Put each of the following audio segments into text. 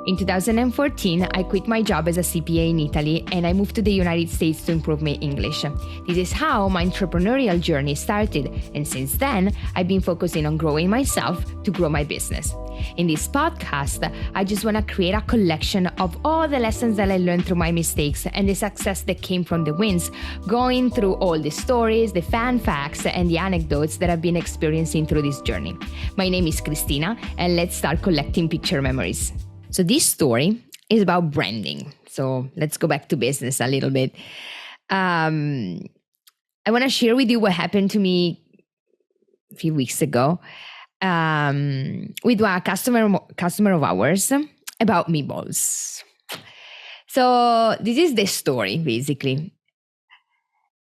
In 2014, I quit my job as a CPA in Italy and I moved to the United States to improve my English. This is how my entrepreneurial journey started, and since then, I've been focusing on growing myself to grow my business. In this podcast, I just want to create a collection of all the lessons that I learned through my mistakes and the success that came from the wins, going through all the stories, the fun facts, and the anecdotes that I've been experiencing through this journey. My name is Cristina, and let's start collecting picture memories. So this story is about branding. So let's go back to business a little bit. I want to share with you what happened to me a few weeks ago with a customer of ours about meatballs. So this is the story, basically.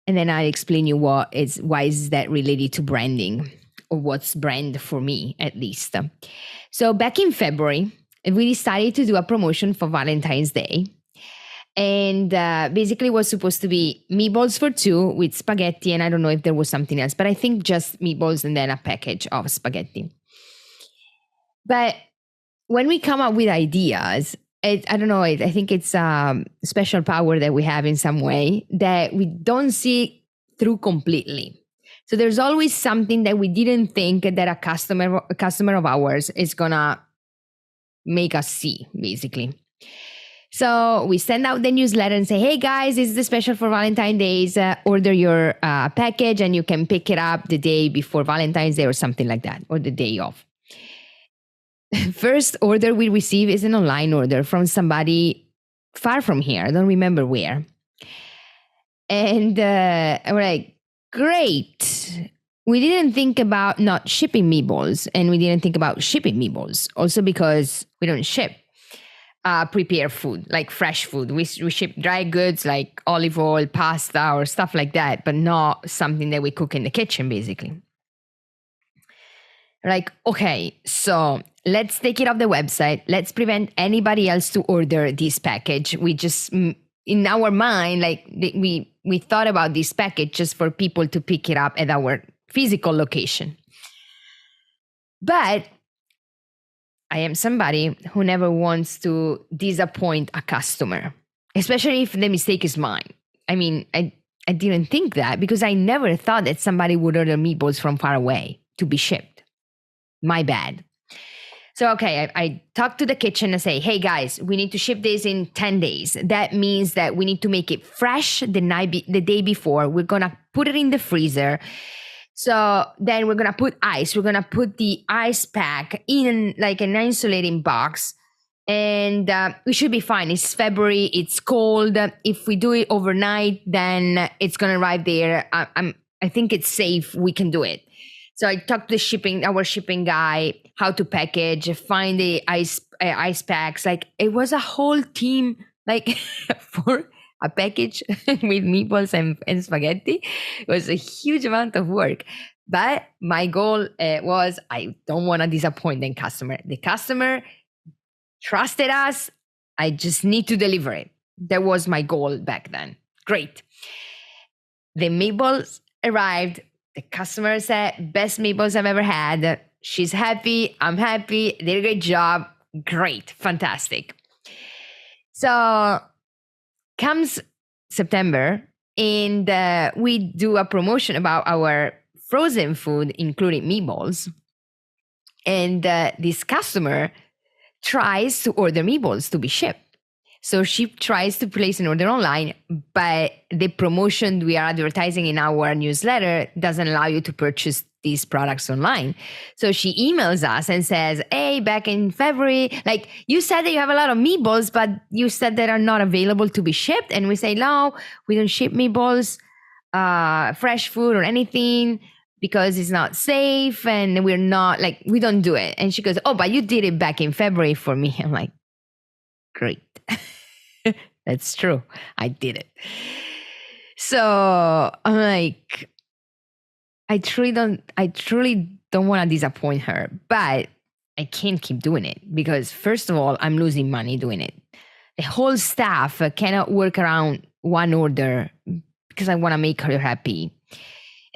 And then I'll explain you why is that related to branding, or what's brand for me, at least. So back in February, we decided to do a promotion for Valentine's Day. And basically it was supposed to be meatballs for two with spaghetti. And I don't know if there was something else, but I think just meatballs and then a package of spaghetti. But when we come up with ideas, I don't know, I think it's a special power that we have in some way that we don't see through completely. So there's always something that we didn't think that a customer of ours is going to make us see, basically. So we send out the newsletter and say, hey guys, this is the special for Valentine's Days. Order your package and you can pick it up the day before Valentine's Day or something like that, or the day of. First order we receive is an online order from somebody far from here. I don't remember where. And we're like, great. We didn't think about not shipping meatballs, and we didn't think about shipping meatballs. Also because we don't ship prepared food, like fresh food. We ship dry goods like olive oil, pasta, or stuff like that, but not something that we cook in the kitchen, basically. Like, okay, so let's take it off the website. Let's prevent anybody else to order this package. We just, in our mind, like we thought about this package just for people to pick it up at our physical location. But I am somebody who never wants to disappoint a customer, especially if the mistake is mine. I mean, I didn't think that because I never thought that somebody would order meatballs from far away to be shipped. My bad. So, okay, I talk to the kitchen and say, hey guys, we need to ship this in 10 days. That means that we need to make it fresh the day before. We're going to put it in the freezer. So then we're going to put ice. We're going to put the ice pack in like an insulating box. And we should be fine. It's February. It's cold. If we do it overnight, then it's going to arrive there. I think it's safe. We can do it. So I talked to our shipping guy, how to package, find the ice packs. Like it was a whole team, like for a package with meatballs and spaghetti. It was a huge amount of work. But my goal was I don't want to disappoint the customer. The customer trusted us. I just need to deliver it. That was my goal back then. Great. The meatballs arrived. The customer said, best meatballs I've ever had. She's happy. I'm happy. Did a great job. Great. Fantastic. So comes September and we do a promotion about our frozen food, including meatballs. And this customer tries to order meatballs to be shipped. So she tries to place an order online, but the promotion we are advertising in our newsletter doesn't allow you to purchase these products online. So she emails us and says, hey, back in February, like you said that you have a lot of meatballs, but you said that are not available to be shipped. And we say, no, we don't ship meatballs, fresh food or anything because it's not safe. And we're not like, we don't do it. And she goes, oh, but you did it back in February for me. I'm like, great. That's true. I did it. So I'm like, I truly don't want to disappoint her, but I can't keep doing it because first of all, I'm losing money doing it. The whole staff cannot work around one order because I want to make her happy.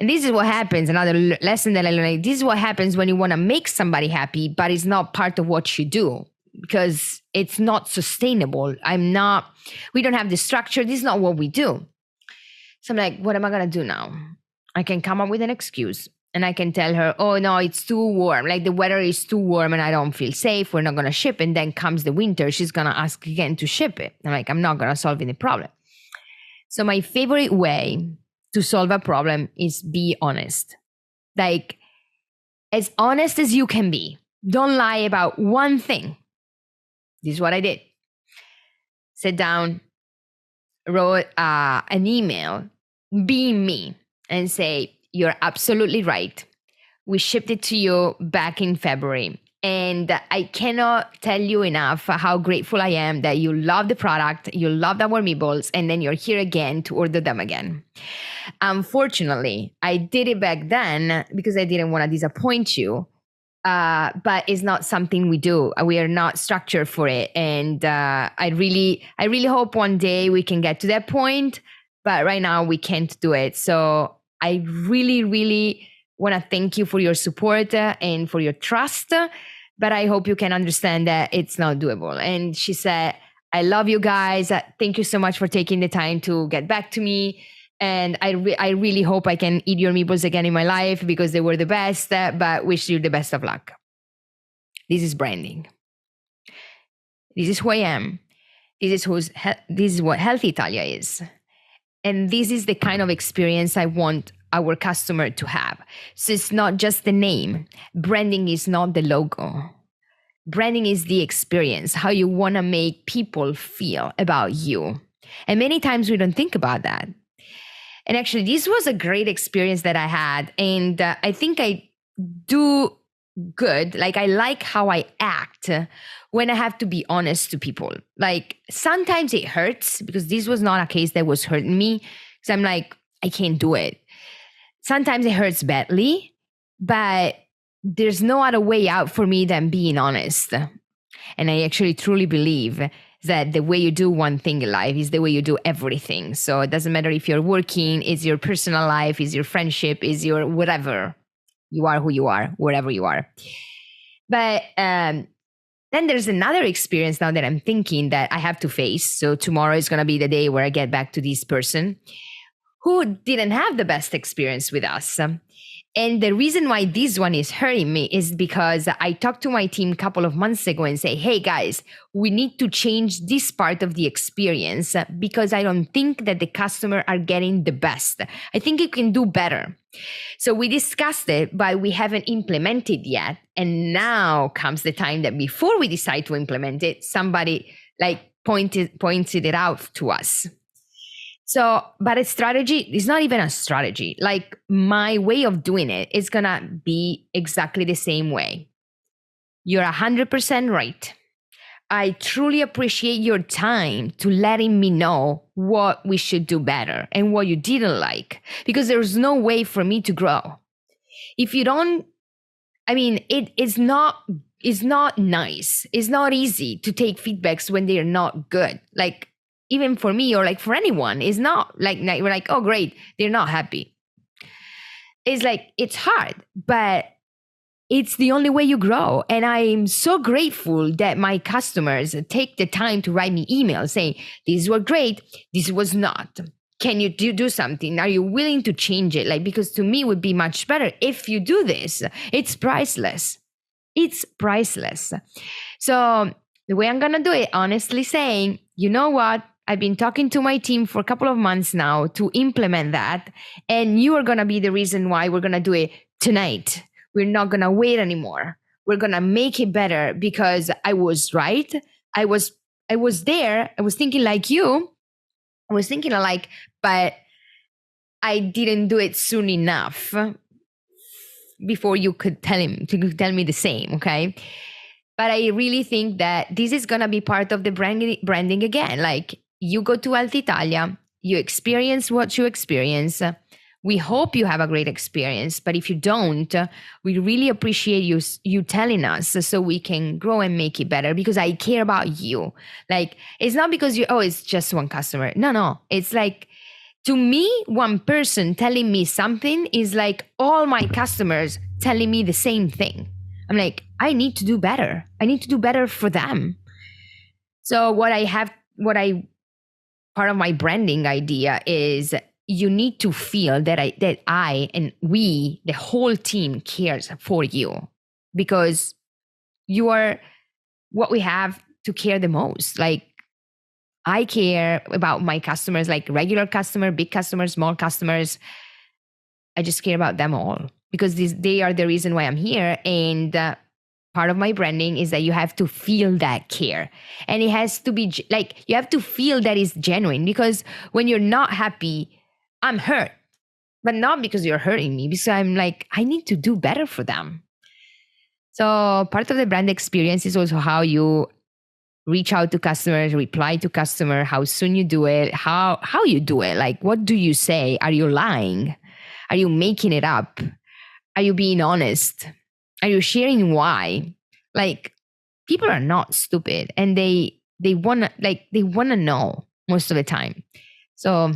And this is what happens. Another lesson that I learned, this is what happens when you want to make somebody happy, but it's not part of what you do. because it's not sustainable. We don't have the structure. This is not what we do. So I'm like, what am I going to do now? I can come up with an excuse and I can tell her, oh no, it's too warm. Like the weather is too warm and I don't feel safe. We're not going to ship. And then comes the winter. She's going to ask again to ship it. I'm like, I'm not going to solve any problem. So my favorite way to solve a problem is be honest. Like as honest as you can be. Don't lie about one thing. This is what I did. Sit down, wrote an email, being me, and say, you're absolutely right. We shipped it to you back in February. And I cannot tell you enough how grateful I am that you love the product, you loved our meatballs, and then you're here again to order them again. Unfortunately, I did it back then because I didn't want to disappoint you. But it's not something we do. We are not structured for it. And I really hope one day we can get to that point. But right now we can't do it. So I really want to thank you for your support and for your trust. But I hope you can understand that it's not doable. And she said, I love you guys. Thank you so much for taking the time to get back to me. And I really hope I can eat your meatballs again in my life because they were the best, but wish you the best of luck. This is branding. This is who I am. This is what Healthy Italia is. And this is the kind of experience I want our customer to have. So it's not just the name. Branding is not the logo. Branding is the experience, how you want to make people feel about you. And many times we don't think about that. And actually, this was a great experience that I had. And I think I do good. Like, I like how I act when I have to be honest to people. Like, sometimes it hurts because this was not a case that was hurting me. So I'm like, I can't do it. Sometimes it hurts badly, but there's no other way out for me than being honest. And I actually truly believe that the way you do one thing in life is the way you do everything. So it doesn't matter if you're working, it's your personal life, it's your friendship, it's your whatever. You are who you are, wherever you are. But then there's another experience now that I'm thinking that I have to face. So tomorrow is going to be the day where I get back to this person who didn't have the best experience with us. And the reason why this one is hurting me is because I talked to my team a couple of months ago and say, hey guys, we need to change this part of the experience because I don't think that the customer are getting the best. I think you can do better. So we discussed it, but we haven't implemented yet. And now comes the time that before we decide to implement it, somebody like pointed it out to us. So, but a strategy is not even a strategy. Like my way of doing it is going to be exactly the same way. You're 100% right. I truly appreciate your time to letting me know what we should do better and what you didn't like, because there's no way for me to grow. If you don't, I mean, it's not nice. It's not easy to take feedbacks when they're not good. Like, even for me or like for anyone, it's not like we're like, oh, great, they're not happy. It's like, it's hard, but it's the only way you grow. And I'm so grateful that my customers take the time to write me emails saying, this was great, this was not. Can you do something? Are you willing to change it? Like, because to me it would be much better if you do this. It's priceless. It's priceless. So the way I'm going to do it, honestly saying, you know what? I've been talking to my team for a couple of months now to implement that. And you are going to be the reason why we're going to do it tonight. We're not going to wait anymore. We're going to make it better because I was right. I was there. I was thinking like you. I was thinking like, but I didn't do it soon enough before you could tell me the same. Okay. But I really think that this is going to be part of the branding again. Like, you go to Healthy Italia, you experience what you experience. We hope you have a great experience, but if you don't, we really appreciate you telling us so we can grow and make it better, because I care about you. Like, it's not because it's just one customer. No. It's like, to me, one person telling me something is like all my customers telling me the same thing. I'm like, I need to do better. I need to do better for them. So part of my branding idea is you need to feel that I and we, the whole team cares for you, because you are what we have to care the most. Like, I care about my customers, like regular customer, big customers, small customers. I just care about them all because they are the reason why I'm here. And part of my branding is that you have to feel that care. And it has to be like, you have to feel that it's genuine, because when you're not happy, I'm hurt, but not because you're hurting me, because I'm like, I need to do better for them. So part of the brand experience is also how you reach out to customers, reply to customer, how soon you do it, how you do it. Like, what do you say? Are you lying? Are you making it up? Are you being honest? Are you sharing why? Like, people are not stupid, and they wanna know most of the time. So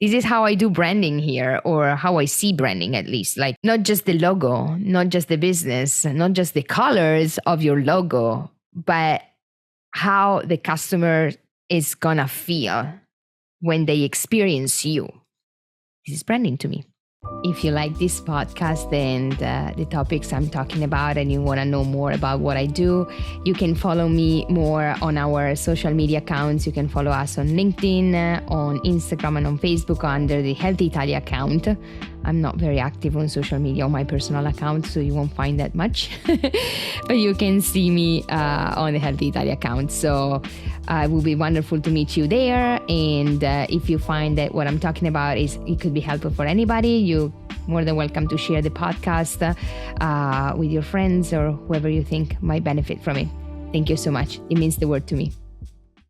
this is how I do branding here, or how I see branding, at least. Like, not just the logo, not just the business, not just the colors of your logo, but how the customer is gonna feel when they experience you. This is branding to me. If you like this podcast and the topics I'm talking about, and you want to know more about what I do, you can follow me more on our social media accounts. You can follow us on LinkedIn, on Instagram, and on Facebook under the Healthy Italia account. I'm not very active on social media on my personal account, so you won't find that much. But you can see me on the Healthy Italia account. So it will be wonderful to meet you there. And if you find that what I'm talking about it could be helpful for anybody, you're more than welcome to share the podcast with your friends or whoever you think might benefit from it. Thank you so much. It means the world to me.